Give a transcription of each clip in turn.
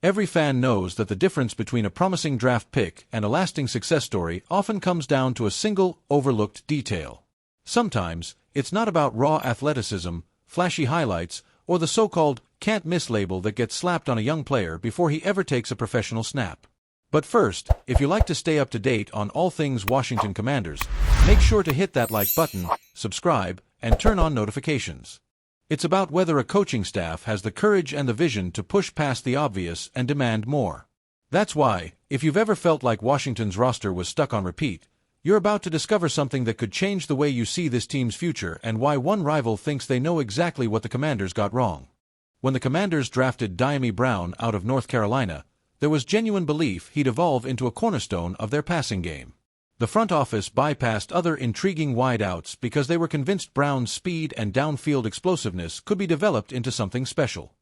Every fan knows that the difference between a promising draft pick and a lasting success story often comes down to a single, overlooked detail. Sometimes, it's not about raw athleticism, flashy highlights, or the so-called can't-miss label that gets slapped on a young player before he ever takes a professional snap. But first, if you like to stay up to date on all things Washington Commanders, make sure to hit that like button, subscribe, and turn on notifications. It's about whether a coaching staff has the courage and the vision to push past the obvious and demand more. That's why, if you've ever felt like Washington's roster was stuck on repeat, you're about to discover something that could change the way you see this team's future and why one rival thinks they know exactly what the Commanders got wrong. When the Commanders drafted Dyami Brown out of North Carolina, there was genuine belief he'd evolve into a cornerstone of their passing game. The front office bypassed other intriguing wideouts because they were convinced Brown's speed and downfield explosiveness could be developed into something special.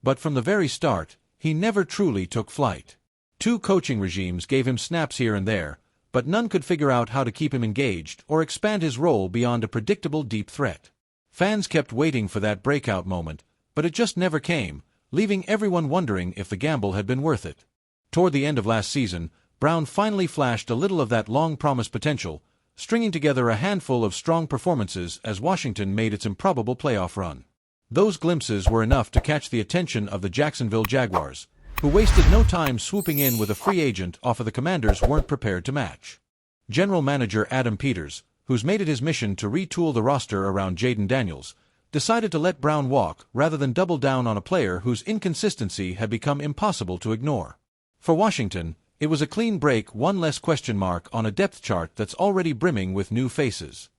But from the very start, he never truly took flight. 2 coaching regimes gave him snaps here and there, but none could figure out how to keep him engaged or expand his role beyond a predictable deep threat. Fans kept waiting for that breakout moment, but it just never came, leaving everyone wondering if the gamble had been worth it. Toward the end of last season, Brown finally flashed a little of that long-promised potential, stringing together a handful of strong performances as Washington made its improbable playoff run. Those glimpses were enough to catch the attention of the Jacksonville Jaguars, who wasted no time swooping in with a free agent offer the Commanders weren't prepared to match. General Manager Adam Peters, who's made it his mission to retool the roster around Jaden Daniels, decided to let Brown walk rather than double down on a player whose inconsistency had become impossible to ignore. For Washington, it was a clean break, one less question mark on a depth chart that's already brimming with new faces.